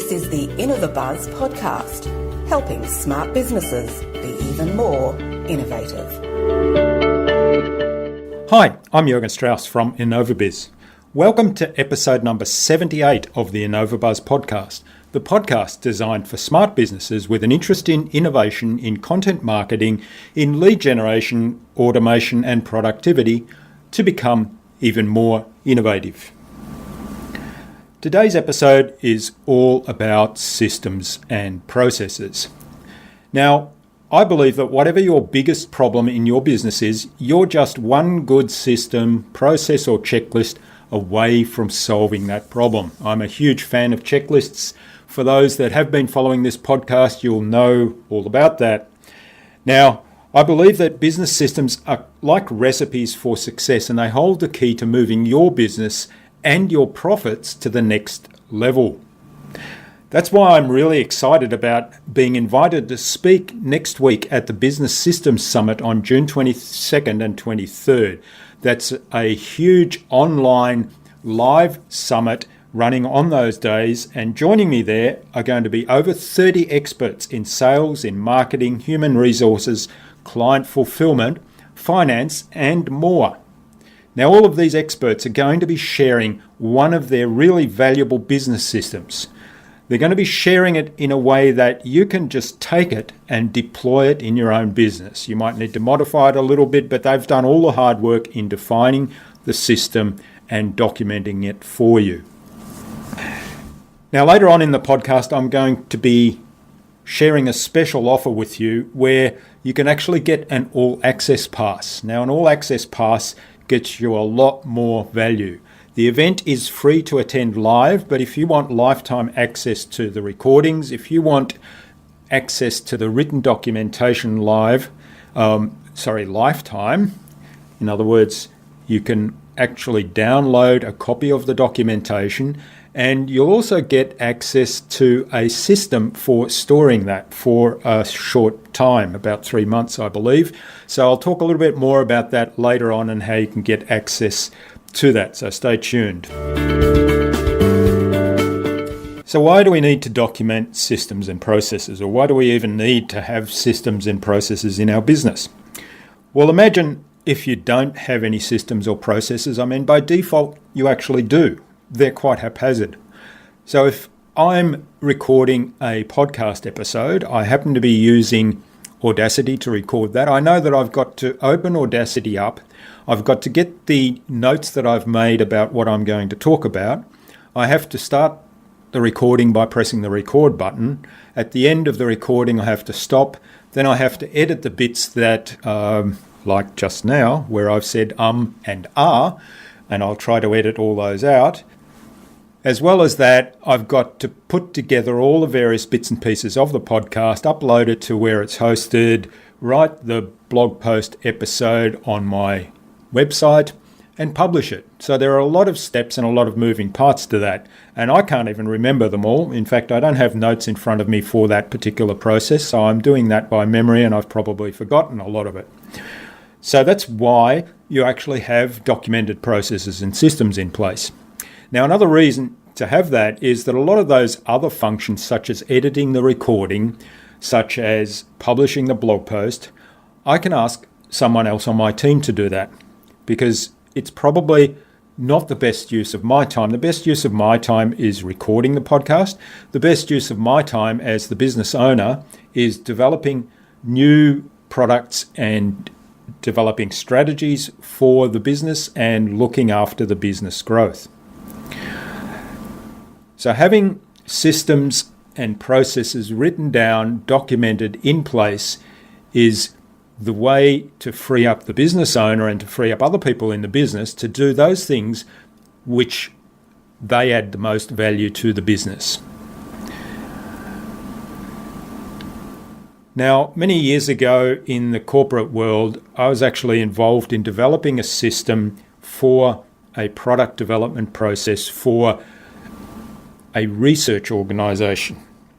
This is the InnovaBuzz Podcast, helping smart businesses be even more innovative. Hi, I'm Jürgen Strauss from InnovaBuzz. Welcome to episode number 78 of the InnovaBuzz Podcast, the podcast designed for smart businesses with an interest in innovation in content marketing, in lead generation, automation and productivity to become even more innovative. Today's episode is all about systems and processes. Now, I believe that whatever your biggest problem in your business is, you're just one good system, process or checklist away from solving that problem. I'm a huge fan of checklists. For those that have been following this podcast, you'll know all about that. Now, I believe that business systems are like recipes for success, and they hold the key to moving your business and your profits to the next level. That's why I'm really excited about being invited to speak next week at the Business Systems Summit on June 22nd and 23rd. That's a huge online live summit running on those days, and joining me there are going to be over 30 experts in sales, in marketing, human resources, client fulfillment, finance, and more. Now, all of these experts are going to be sharing one of their really valuable business systems. They're going to be sharing it in a way that you can just take it and deploy it in your own business. You might need to modify it a little bit, but they've done all the hard work in defining the system and documenting it for you. Now, later on in the podcast, I'm going to be sharing a special offer with you where you can actually get an all-access pass. Now, an all-access pass gets you a lot more value. The event is free to attend live, but if you want lifetime access to the recordings, if you want access to the written documentation lifetime, in other words, you can actually download a copy of the documentation, and you'll also get access to a system for storing that for a short time, about 3 months, I believe. So I'll talk a little bit more about that later on and how you can get access to that. So stay tuned. So why do we need to document systems and processes, or why do we even need to have systems and processes in our business? Well, imagine if you don't have any systems or processes. I mean, by default, you actually do. They're quite haphazard. So if I'm recording a podcast episode, I happen to be using Audacity to record that. I know that I've got to open Audacity up. I've got to get the notes that I've made about what I'm going to talk about. I have to start the recording by pressing the record button. At the end of the recording, I have to stop. Then I have to edit the bits that, like just now, where I've said and and I'll try to edit all those out. As well as that, I've got to put together all the various bits and pieces of the podcast, upload it to where it's hosted, write the blog post episode on my website, and publish it. So there are a lot of steps and a lot of moving parts to that, and I can't even remember them all. In fact, I don't have notes in front of me for that particular process, so I'm doing that by memory, and I've probably forgotten a lot of it. So that's why you actually have documented processes and systems in place. Now, another reason to have that is that a lot of those other functions, such as editing the recording, such as publishing the blog post, I can ask someone else on my team to do that, because it's probably not the best use of my time. The best use of my time is recording the podcast. The best use of my time as the business owner is developing new products and developing strategies for the business and looking after the business growth. So having systems and processes written down, documented in place, is the way to free up the business owner and to free up other people in the business to do those things which they add the most value to the business. Now, many years ago in the corporate world, I was actually involved in developing a system for a product development process for a research organisation.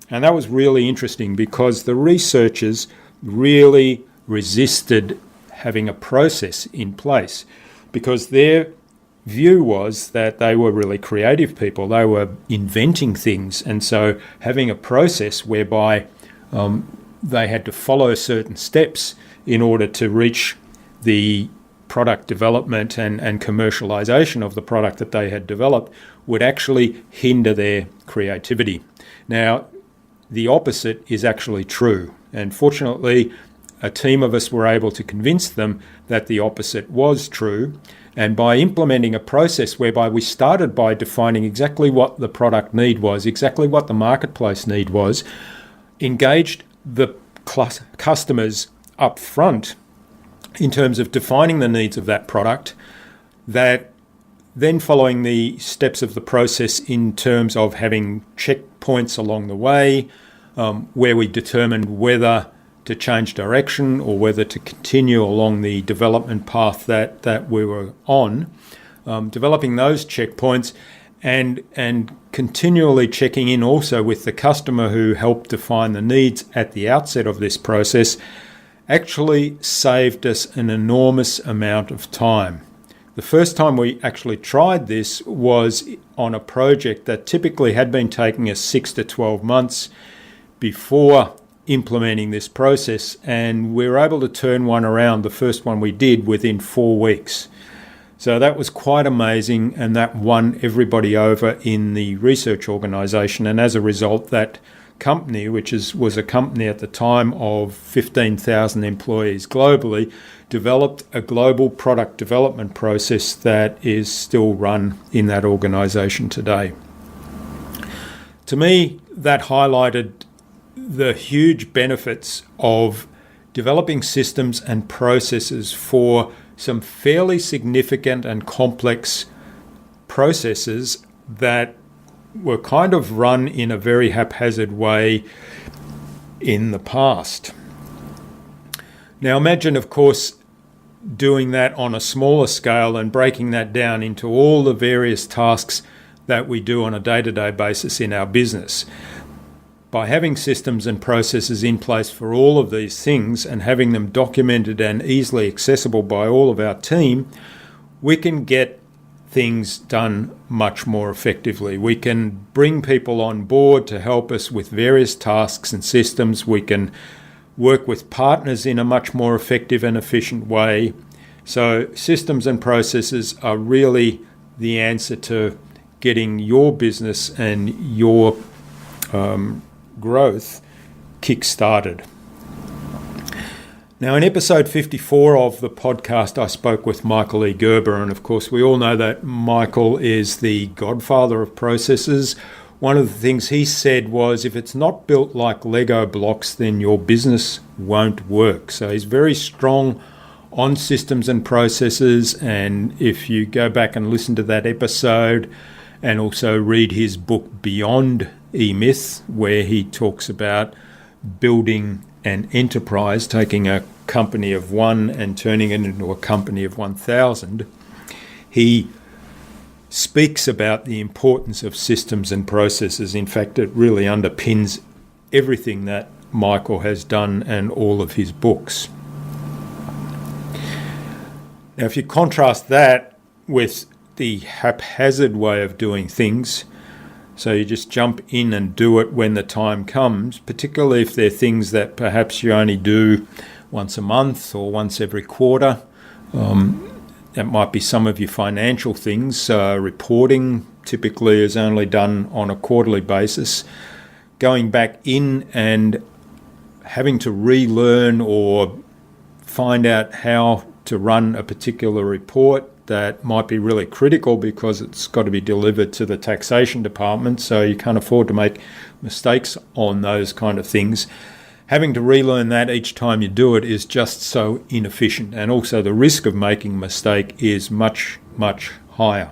And that was really interesting because the researchers really resisted having a process in place, because their view was that they were really creative people. They were inventing things. And so having a process whereby they had to follow certain steps in order to reach the product development and commercialization of the product that they had developed would actually hinder their creativity. Now, the opposite is actually true. And fortunately, a team of us were able to convince them that the opposite was true. And by implementing a process whereby we started by defining exactly what the product need was, exactly what the marketplace need was, engaged the customers up front in terms of defining the needs of that product, that then following the steps of the process in terms of having checkpoints along the way, where we determined whether to change direction or whether to continue along the development path that we were on, developing those checkpoints and continually checking in also with the customer who helped define the needs at the outset of this process actually saved us an enormous amount of time. The first time we actually tried this was on a project that typically had been taking us 6 to 12 months before implementing this process, and we were able to turn one around, the first one we did, within 4 weeks. So that was quite amazing, and that won everybody over in the research organisation. And as a result, that company, which was a company at the time of 15,000 employees globally, developed a global product development process that is still run in that organisation today. To me, that highlighted the huge benefits of developing systems and processes for some fairly significant and complex processes that were kind of run in a very haphazard way in the past. Now imagine, of course, doing that on a smaller scale and breaking that down into all the various tasks that we do on a day-to-day basis in our business. By having systems and processes in place for all of these things and having them documented and easily accessible by all of our team, we can get things done much more effectively. We can bring people on board to help us with various tasks and systems. We can work with partners in a much more effective and efficient way. So systems and processes are really the answer to getting your business and your growth kick-started. Now, in episode 54 of the podcast, I spoke with Michael E. Gerber, and of course we all know that Michael is the godfather of processes. One of the things he said was, if it's not built like Lego blocks, then your business won't work. So he's very strong on systems and processes, and if you go back and listen to that episode and also read his book Beyond E-Myth, where he talks about building an enterprise, taking a company of one and turning it into a company of 1,000, he speaks about the importance of systems and processes. In fact, it really underpins everything that Michael has done and all of his books. Now, if you contrast that with the haphazard way of doing things, so you just jump in and do it when the time comes, particularly if they're things that perhaps you only do once a month or once every quarter. That might be some of your financial things. Reporting typically is only done on a quarterly basis. Going back in and having to relearn or find out how to run a particular report that might be really critical because it's got to be delivered to the taxation department, so you can't afford to make mistakes on those kind of things. Having to relearn that each time you do it is just so inefficient, and also the risk of making a mistake is much, much higher.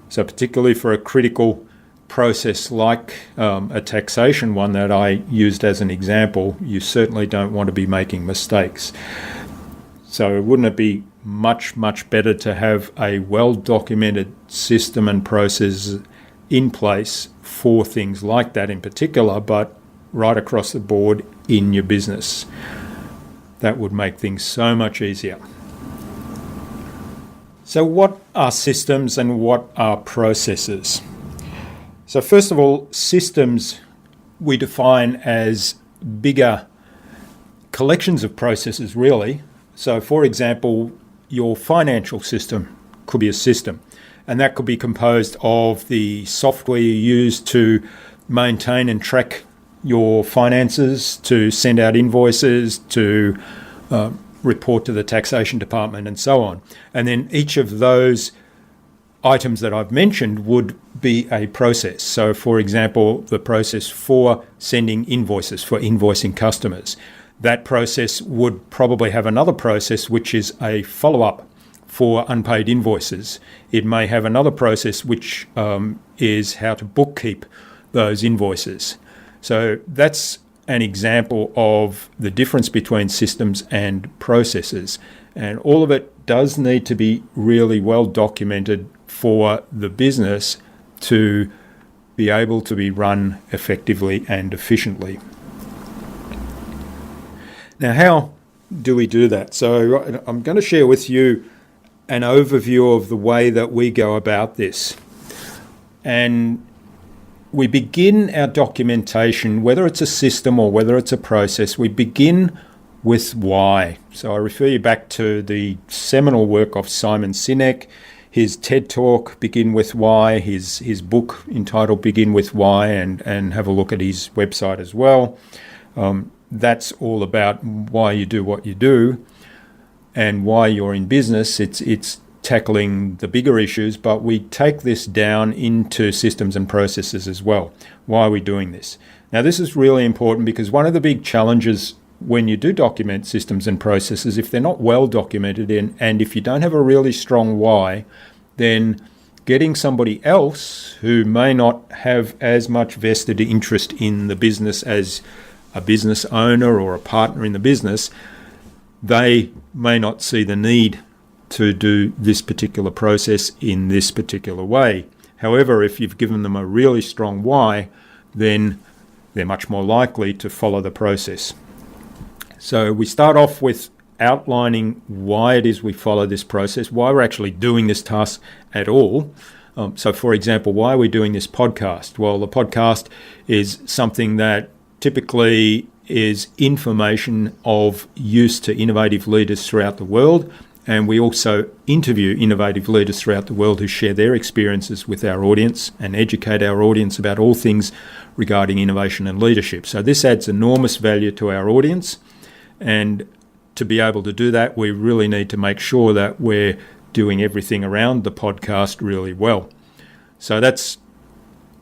So particularly for a critical process like a taxation one that I used as an example, you certainly don't want to be making mistakes. So wouldn't it be much, much better to have a well-documented system and process in place for things like that in particular, but right across the board in your business? That would make things so much easier. So what are systems and what are processes? So first of all, systems we define as bigger collections of processes, really. So for example, your financial system could be a system, and that could be composed of the software you use to maintain and track your finances, to send out invoices, to report to the taxation department and so on. And then each of those items that I've mentioned would be a process. So for example, the process for sending invoices, for invoicing customers. That process would probably have another process which is a follow-up for unpaid invoices. It may have another process which is how to bookkeep those invoices. So that's an example of the difference between systems and processes. And all of it does need to be really well documented for the business to be able to be run effectively and efficiently. Now, how do we do that? So I'm going to share with you an overview of the way that we go about this. And we begin our documentation, whether it's a system or whether it's a process, we begin with why. So I refer you back to the seminal work of Simon Sinek, his TED Talk, Begin With Why, his book entitled Begin With Why, and have a look at his website as well. That's all about why you do what you do and why you're in business. It's tackling the bigger issues, but we take this down into systems and processes as well. Why are we doing this? Now, this is really important because one of the big challenges when you do document systems and processes, if they're not well documented and if you don't have a really strong why, then getting somebody else who may not have as much vested interest in the business as a business owner or a partner in the business, they may not see the need to do this particular process in this particular way. However, if you've given them a really strong why, then they're much more likely to follow the process. So we start off with outlining why it is we follow this process, why we're actually doing this task at all. So for example, why are we doing this podcast? Well, the podcast is something that typically is information of use to innovative leaders throughout the world. And we also interview innovative leaders throughout the world who share their experiences with our audience and educate our audience about all things regarding innovation and leadership. So this adds enormous value to our audience. And to be able to do that, we really need to make sure that we're doing everything around the podcast really well. So that's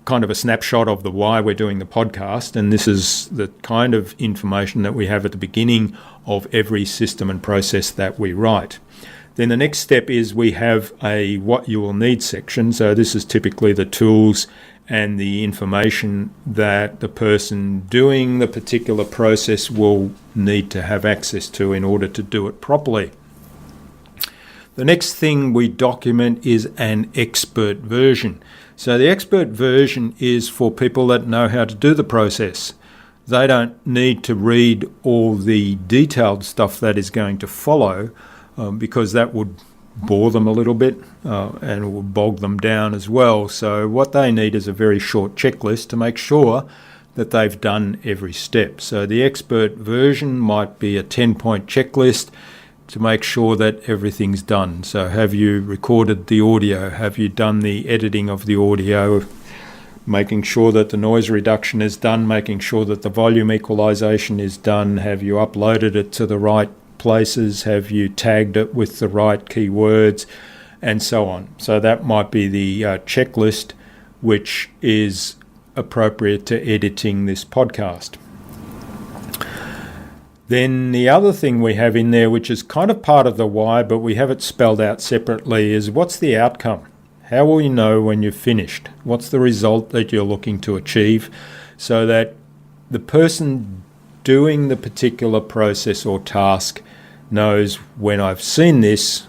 kind of a snapshot of the why we're doing the podcast. And this is the kind of information that we have at the beginning of every system and process that we write. Then the next step is we have a what you will need section. So this is typically the tools and the information that the person doing the particular process will need to have access to in order to do it properly. The next thing we document is an expert version. So the expert version is for people that know how to do the process. They don't need to read all the detailed stuff that is going to follow because that would bore them a little bit and it will bog them down as well. So what they need is a very short checklist to make sure that they've done every step. So the expert version might be a 10-point checklist to make sure that everything's done. So have you recorded the audio? Have you done the editing of the audio? Making sure that the noise reduction is done, making sure that the volume equalization is done. Have you uploaded it to the right places? Have you tagged it with the right keywords? And so on. So that might be the checklist which is appropriate to editing this podcast. Then the other thing we have in there, which is kind of part of the why, but we have it spelled out separately, is what's the outcome? How will you know when you've finished? What's the result that you're looking to achieve so that the person doing the particular process or task knows when I've seen this,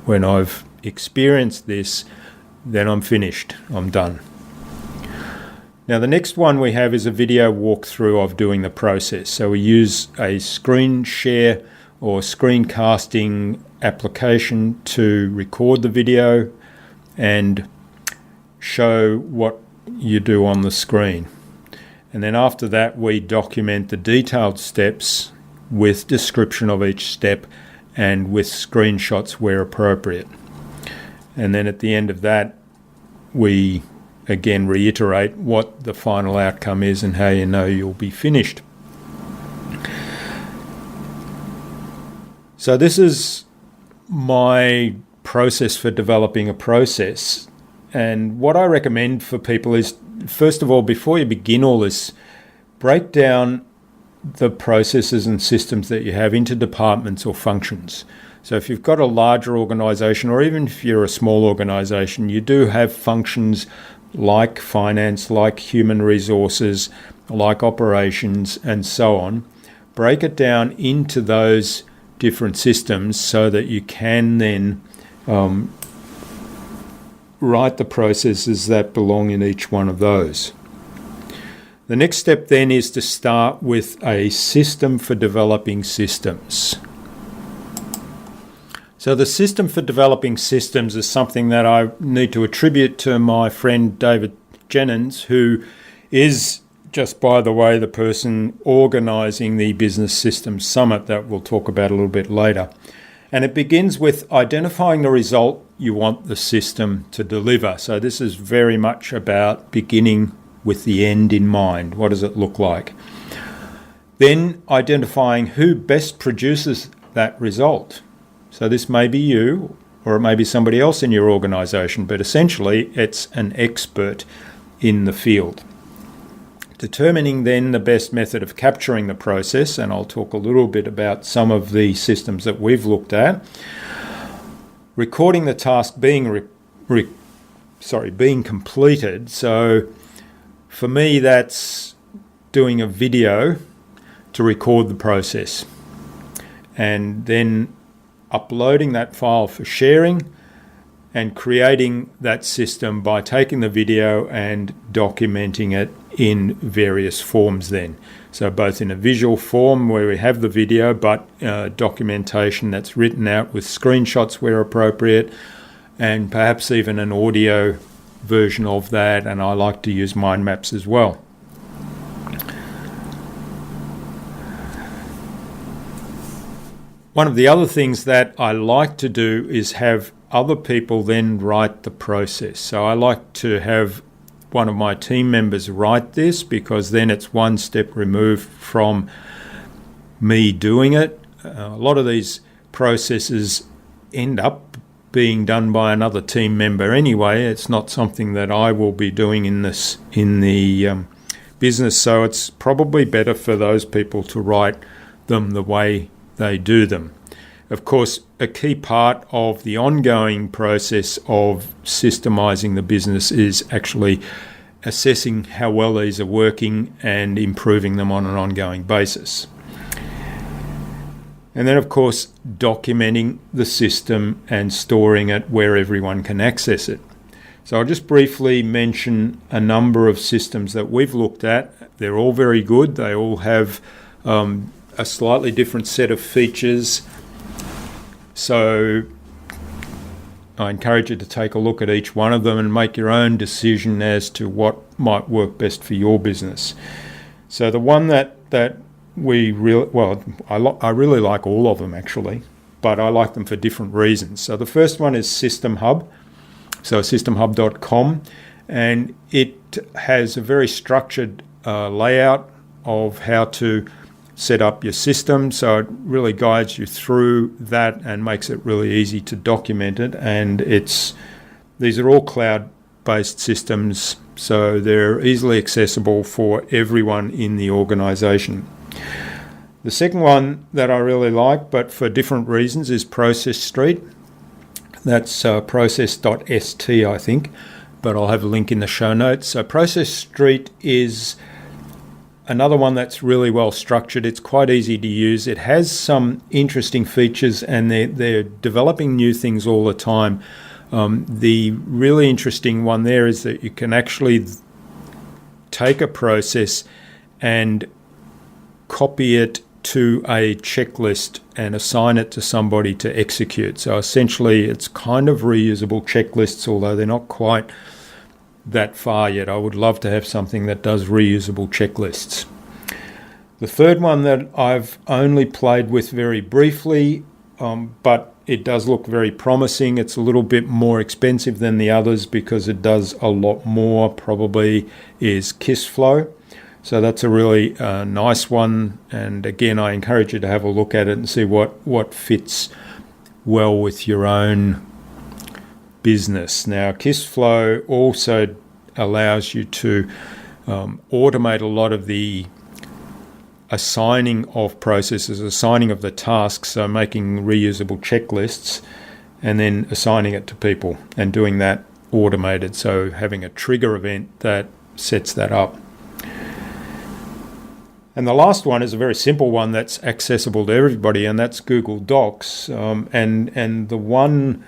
when I've experienced this, then I'm finished, I'm done. Now the next one we have is a video walkthrough of doing the process. So we use a screen share or screencasting application to record the video and show what you do on the screen. And then after that, we document the detailed steps with description of each step and with screenshots where appropriate. And then at the end of that, we again reiterate what the final outcome is and how you know you'll be finished. So this is my process for developing a process. And what I recommend for people is, first of all, before you begin all this, break down the processes and systems that you have into departments or functions. So if you've got a larger organisation, or even if you're a small organisation, you do have functions like finance, like human resources, like operations, and so on. Break it down into those different systems so that you can then write the processes that belong in each one of those. The next step then is to start with a system for developing systems. So the system for developing systems is something that I need to attribute to my friend David Jennings, who is, just by the way, the person organising the Business Systems Summit that we'll talk about a little bit later. And it begins with identifying the result you want the system to deliver. So this is very much about beginning with the end in mind. What does it look like? Then identifying who best produces that result. So this may be you, or it may be somebody else in your organisation, but essentially it's an expert in the field. Determining then the best method of capturing the process, and I'll talk a little bit about some of the systems that we've looked at. Recording the task being completed. So for me, that's doing a video to record the process, and then uploading that file for sharing, and creating that system by taking the video and documenting it in various forms then. So both in a visual form where we have the video, but documentation that's written out with screenshots where appropriate, and perhaps even an audio version of that, and I like to use mind maps as well. One of the other things that I like to do is have other people then write the process. So I like to have one of my team members write this, because then it's one step removed from me doing it. A lot of these processes end up being done by another team member anyway. It's not something that I will be doing in the business, so it's probably better for those people to write them the way they do them. Of course, a key part of the ongoing process of systemizing the business is actually assessing how well these are working and improving them on an ongoing basis. And then, of course, documenting the system and storing it where everyone can access it. So I'll just briefly mention a number of systems that we've looked at. They're all very good. They all have a slightly different set of features. So I encourage you to take a look at each one of them and make your own decision as to what might work best for your business. So the one that we really, I really like all of them actually, but I like them for different reasons. So the first one is System Hub, so systemhub.com, and it has a very structured layout of how to set up your system, so it really guides you through that and makes it really easy to document it. And these are all cloud-based systems, so they're easily accessible for everyone in the organisation. The second one that I really like, but for different reasons, is Process Street. That's process.st, I think, but I'll have a link in the show notes. So Process Street is another one that's really well structured. It's quite easy to use. It has some interesting features, and they're developing new things all the time. The really interesting one there is that you can actually take a process and copy it to a checklist and assign it to somebody to execute. So essentially it's kind of reusable checklists, although they're not quite that far yet. I would love to have something that does reusable checklists. The third one that I've only played with very briefly, but it does look very promising. It's a little bit more expensive than the others because it does a lot more, probably, is KissFlow. So that's a really nice one. And again, I encourage you to have a look at it and see what fits well with your own business. Now, KissFlow also allows you to automate a lot of the assigning of processes, assigning of the tasks, so making reusable checklists and then assigning it to people and doing that automated. So having a trigger event that sets that up. And the last one is a very simple one that's accessible to everybody, and that's Google Docs. And the one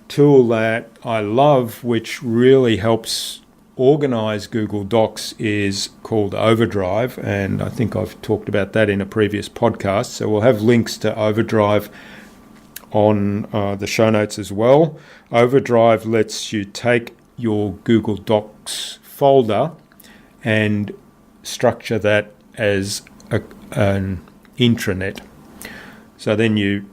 tool that I love, which really helps organize Google Docs, is called Overdrive, and I think I've talked about that in a previous podcast. So we'll have links to Overdrive on the show notes as well. Overdrive lets you take your Google Docs folder and structure that as an intranet. So then you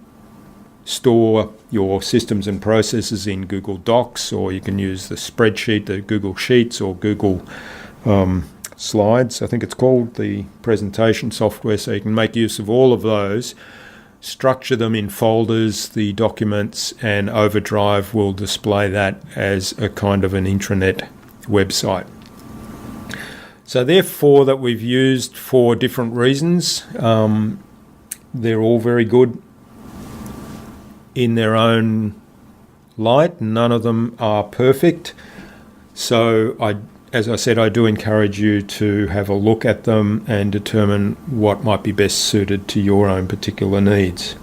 store your systems and processes in Google Docs, or you can use the spreadsheet, the Google Sheets, or Google Slides, I think it's called, the presentation software. So you can make use of all of those, structure them in folders, the documents, and Overdrive will display that as a kind of an intranet website. So they're four that we've used for different reasons. They're all very good in their own light. None of them are perfect. So as I said, I do encourage you to have a look at them and determine what might be best suited to your own particular needs.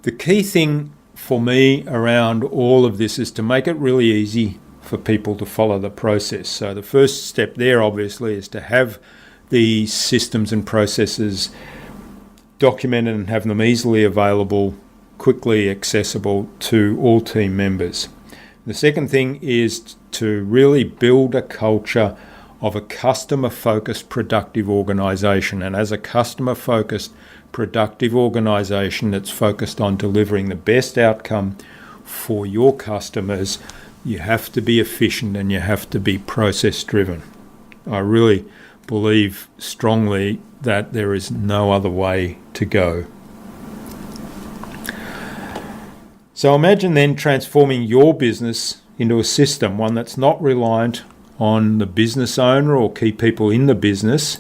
The key thing for me around all of this is to make it really easy for people to follow the process. So the first step there, obviously, is to have the systems and processes documented and have them easily available, quickly accessible to all team members. The second thing is to really build a culture of a customer-focused, productive organisation. And as a customer-focused, productive organisation that's focused on delivering the best outcome for your customers, you have to be efficient and you have to be process-driven. I really believe strongly that there is no other way to go. So imagine then transforming your business into a system, one that's not reliant on the business owner or key people in the business,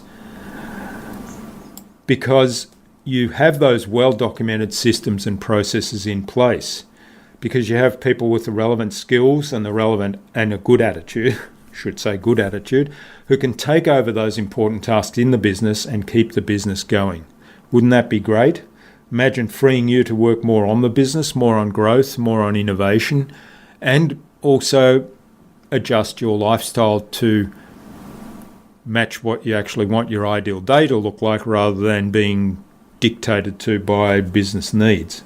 because you have those well-documented systems and processes in place, because you have people with the relevant skills and a good attitude, good attitude, who can take over those important tasks in the business and keep the business going. Wouldn't that be great? Imagine freeing you to work more on the business, more on growth, more on innovation, and also adjust your lifestyle to match what you actually want your ideal day to look like, rather than being dictated to by business needs.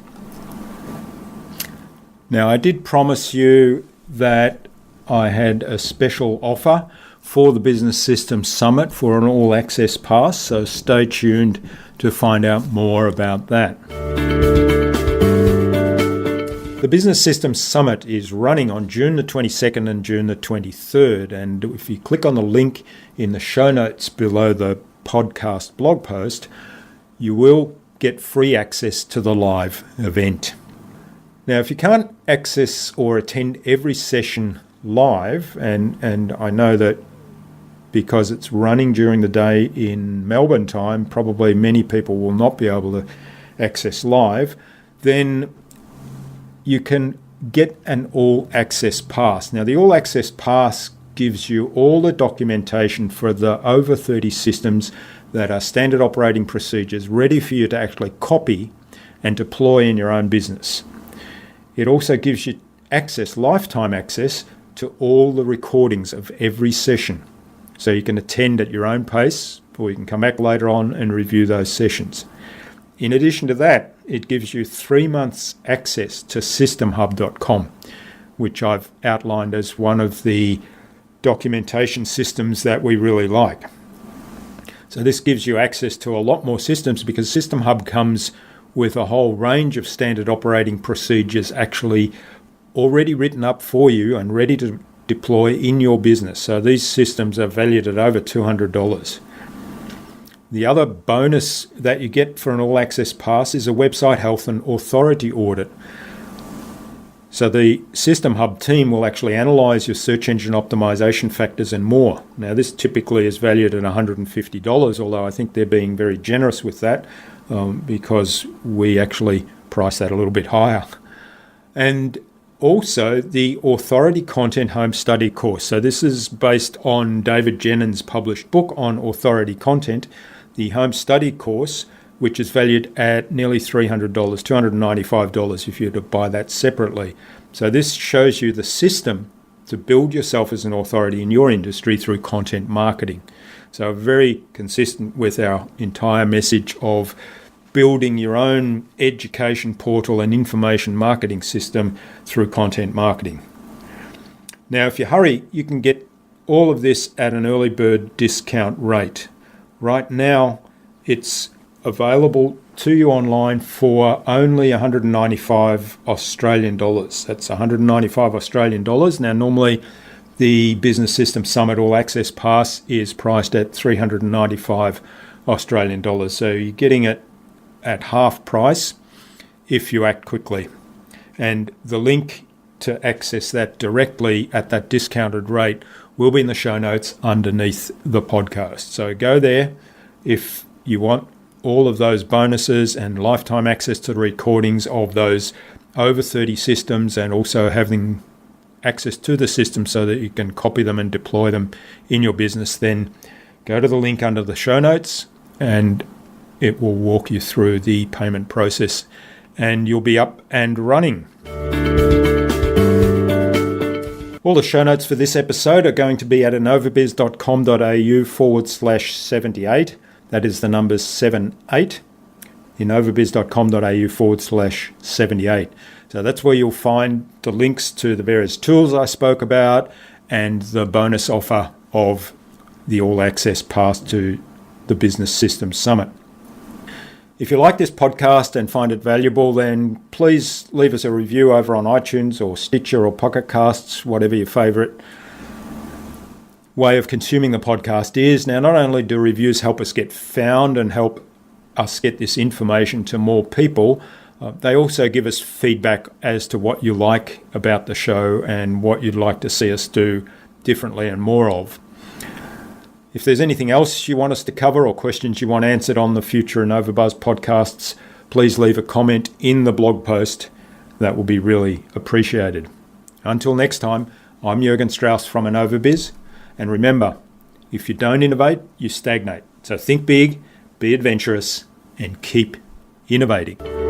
Now, I did promise you that I had a special offer for the Business Systems Summit for an all-access pass, so stay tuned to find out more about that. The Business Systems Summit is running on June the 22nd and June the 23rd, and if you click on the link in the show notes below the podcast blog post, you will get free access to the live event. Now, if you can't access or attend every session live, and I know that because it's running during the day in Melbourne time, probably many people will not be able to access live, then you can get an all-access pass. Now, the all-access pass gives you all the documentation for the over 30 systems that are standard operating procedures ready for you to actually copy and deploy in your own business. It also gives you lifetime access to all the recordings of every session. So you can attend at your own pace or you can come back later on and review those sessions. In addition to that, it gives you 3 months access to systemhub.com, which I've outlined as one of the documentation systems that we really like. So this gives you access to a lot more systems because System Hub comes with a whole range of standard operating procedures actually already written up for you and ready to deploy in your business. So these systems are valued at over $200. The other bonus that you get for an all-access pass is a website health and authority audit. So the System Hub team will actually analyze your search engine optimization factors and more. Now this typically is valued at $150, although I think they're being very generous with that because we actually price that a little bit higher. And also the Authority Content Home Study course. So this is based on David Jennings' published book on authority content. The home study course, which is valued at nearly $300, $295 if you were to buy that separately. So this shows you the system to build yourself as an authority in your industry through content marketing. So very consistent with our entire message of building your own education portal and information marketing system through content marketing. Now, if you hurry, you can get all of this at an early bird discount rate. Right now, it's available to you online for only 195 Australian dollars. That's 195 Australian dollars. Now, normally the Business System Summit All Access Pass is priced at 395 Australian dollars. So you're getting it at half price if you act quickly. And the link to access that directly at that discounted rate will be in the show notes underneath the podcast. So go there if you want all of those bonuses and lifetime access to the recordings of those over 30 systems and also having access to the system so that you can copy them and deploy them in your business. Then go to the link under the show notes and it will walk you through the payment process and you'll be up and running. All the show notes for this episode are going to be at innovabiz.com.au/78. That is the numbers 78. innovabiz.com.au/78. So that's where you'll find the links to the various tools I spoke about and the bonus offer of the All Access Pass to the Business Systems Summit. If you like this podcast and find it valuable, then please leave us a review over on iTunes or Stitcher or Pocket Casts, whatever your favourite way of consuming the podcast is. Now, not only do reviews help us get found and help us get this information to more people, they also give us feedback as to what you like about the show and what you'd like to see us do differently and more of. If there's anything else you want us to cover or questions you want answered on the future InnovaBuzz podcasts, please leave a comment in the blog post. That will be really appreciated. Until next time, I'm Jürgen Strauss from InnovaBiz. And remember, if you don't innovate, you stagnate. So think big, be adventurous, and keep innovating.